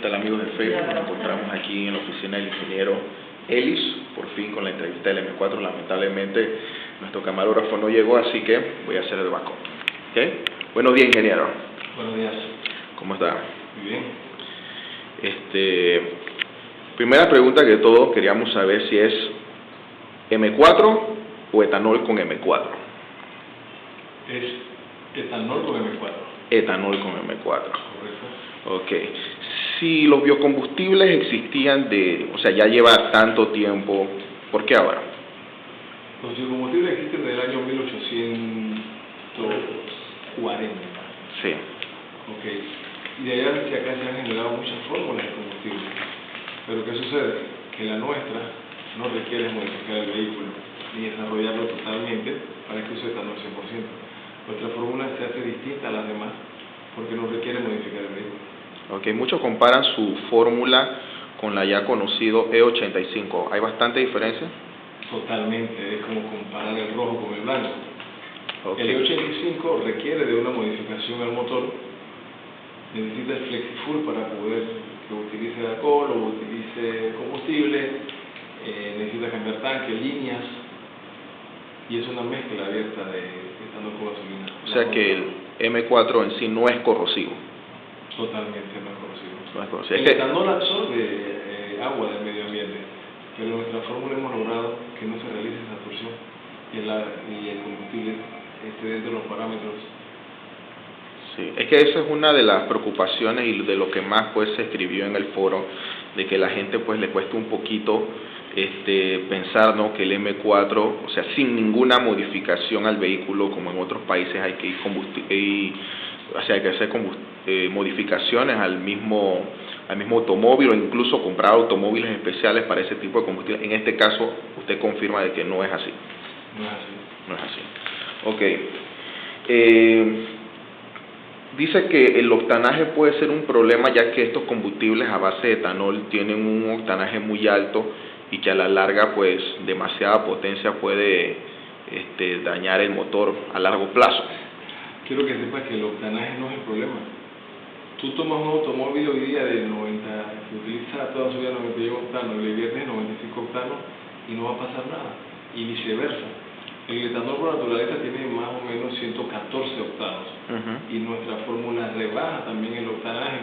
tal, amigos de Facebook? Nos encontramos aquí en la oficina del ingeniero Ellis, por fin con la entrevista del M4. Lamentablemente nuestro camarógrafo no llegó, así que voy a hacer el backup. ¿Okay? Buenos días, ingeniero. Buenos días. ¿Cómo está? Muy bien. Primera pregunta que todos queríamos saber si es M4 o etanol con M4. Es etanol con M4. Etanol con M4. Correcto. Ok. Si los biocombustibles existían ya lleva tanto tiempo, ¿por qué ahora? Los biocombustibles existen desde el año 1840. Sí. Ok. Y de allá hacia acá se han generado muchas fórmulas de combustible. Pero ¿qué sucede? Que la nuestra no requiere modificar el vehículo ni desarrollarlo totalmente para que use etanol 100%. Nuestra fórmula se hace distinta a las demás porque no requiere modificar el vehículo. Ok, muchos comparan su fórmula con la ya conocido E85. ¿Hay bastante diferencia? Totalmente, es como comparar el rojo con el blanco. Okay. El E85 requiere de una modificación al motor, necesita el FlexiFuel para poder que utilice alcohol o utilice combustible, necesita cambiar tanque, líneas, y es una mezcla abierta de etanol con gasolina. O sea que el M4 en sí no es corrosivo. Totalmente no es corrosivo. No es corrosivo. El etanol absorbe agua del medio ambiente, pero en nuestra fórmula hemos logrado que no se realice esa absorción y el combustible esté dentro de los parámetros. Sí, es que esa es una de las preocupaciones y de lo que más pues se escribió en el foro, de que la gente pues le cuesta un poquito pensar, ¿no?, que el M4, o sea, sin ninguna modificación al vehículo, como en otros países hay que hay que hacer modificaciones al mismo automóvil, o incluso comprar automóviles especiales para ese tipo de combustible. En este caso, usted confirma de que no es así. No es así. No es así. Ok. Dice que el octanaje puede ser un problema, ya que estos combustibles a base de etanol tienen un octanaje muy alto y que a la larga pues demasiada potencia puede dañar el motor a largo plazo. Quiero que sepas que el octanaje no es el problema. Tú tomas un automóvil hoy día de 90, que utiliza toda su vida 91 octanos, y le viernes 95 octanos y no va a pasar nada, y viceversa. El etanol por naturaleza tiene más o menos 114 octanos, y nuestra fórmula rebaja también el octanaje,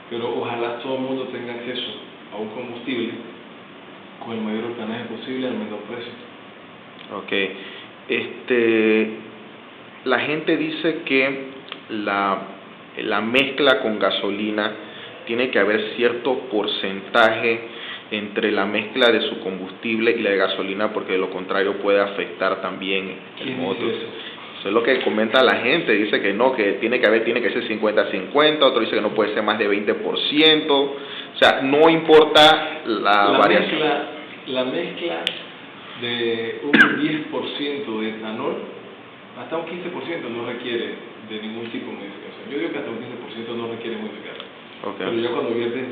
pero ojalá todo el mundo tenga acceso a un combustible con el mayor octanaje posible al menor precio. Ok. La gente dice que la mezcla con gasolina tiene que haber cierto porcentaje entre la mezcla de su combustible y la de gasolina, porque de lo contrario puede afectar también el motor. Eso es lo que comenta la gente, dice que no, que tiene que ser 50-50, otro dice que no puede ser más de 20%, o sea, no importa la variación. La mezcla de un 10% de etanol hasta un 15% no requiere de ningún tipo de modificación. Yo digo que hasta un 15% no requiere modificar. Okay. Pero ya cuando viertes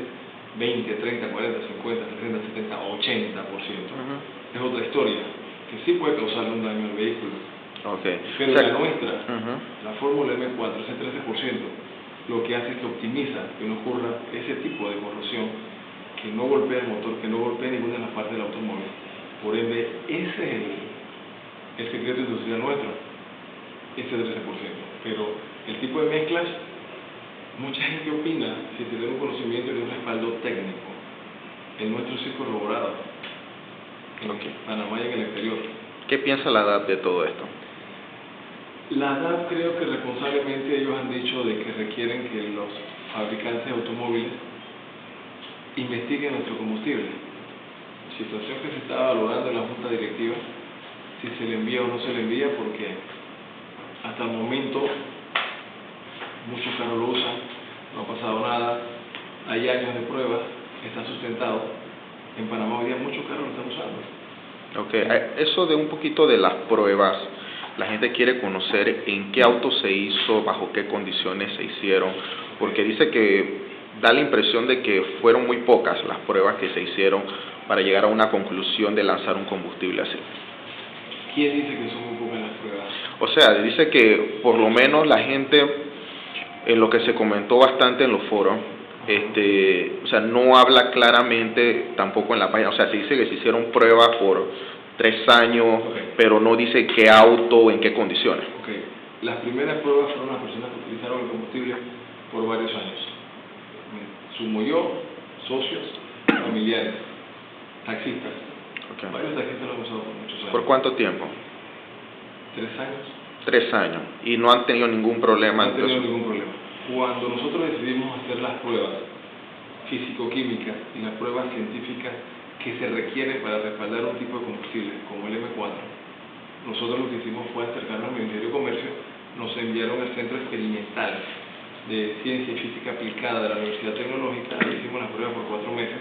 20, 30, 40, 50, 60, 70, 80%, es otra historia, que sí puede causarle un daño al vehículo. Okay. Pero la nuestra, la fórmula M4, ese 13%, lo que hace es que optimiza que no ocurra ese tipo de corrosión, que no golpea el motor, que no golpea ninguna de las partes del automóvil. Por ende, ese es el secreto industrial nuestro, ese 13%. Pero el tipo de mezclas, mucha gente opina si tiene un conocimiento y un respaldo técnico. El nuestro sí es corroborado en Panamá y en el exterior. ¿Qué piensa la DAP de todo esto? La DAP, creo que responsablemente ellos han dicho de que requieren que los fabricantes de automóviles investiguen nuestro combustible. Situación que se está valorando en la junta directiva, si se le envía o no se le envía, porque hasta el momento muchos carros lo usan, no ha pasado nada, hay años de pruebas, está sustentado. En Panamá hoy día muchos carros lo están usando. Okay. Eso de un poquito de las pruebas, la gente quiere conocer en qué auto se hizo, bajo qué condiciones se hicieron, porque dice que da la impresión de que fueron muy pocas las pruebas que se hicieron para llegar a una conclusión de lanzar un combustible así. ¿Quién dice que son muy pocas las pruebas? O sea, dice que por lo menos la gente, en lo que se comentó bastante en los foros, O sea, no habla claramente tampoco en la página, o sea, se dice que se hicieron pruebas por 3 años, pero no dice qué auto, en qué condiciones. Las primeras pruebas fueron las personas que utilizaron el combustible por varios años. Me sumo yo, socios, familiares, taxistas. Varios taxistas lo han usado por muchos años. ¿Por cuánto tiempo? 3 años. 3 años. ¿Y no han tenido ningún problema? No han tenido ningún problema. Cuando nosotros decidimos hacer las pruebas físico-químicas y las pruebas científicas que se requieren para respaldar un tipo de combustible como el M4, nosotros lo que hicimos fue acercarnos al Ministerio de Comercio, nos enviaron al Centro Experimental de Ciencia y Física Aplicada de la Universidad Tecnológica, hicimos las pruebas por 4 meses.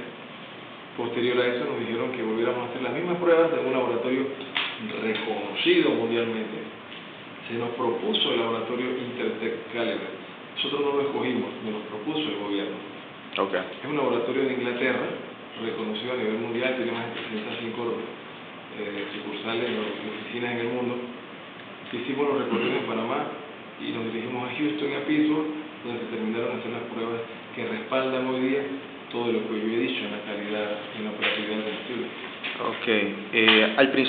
Posterior a eso nos dijeron que volviéramos a hacer las mismas pruebas en un laboratorio reconocido mundialmente. Se nos propuso el laboratorio Intertech Calibre. Nosotros no lo escogimos, nos lo propuso el gobierno. Es un laboratorio de Inglaterra, reconocido a nivel mundial, tiene más de 305 sucursales o oficinas en el mundo. Hicimos los recorridos en Panamá y nos dirigimos a Houston y a Pittsburgh, donde se terminaron de hacer las pruebas que respaldan hoy día todo lo que yo he dicho en la calidad y en la operatividad del combustible. Al principio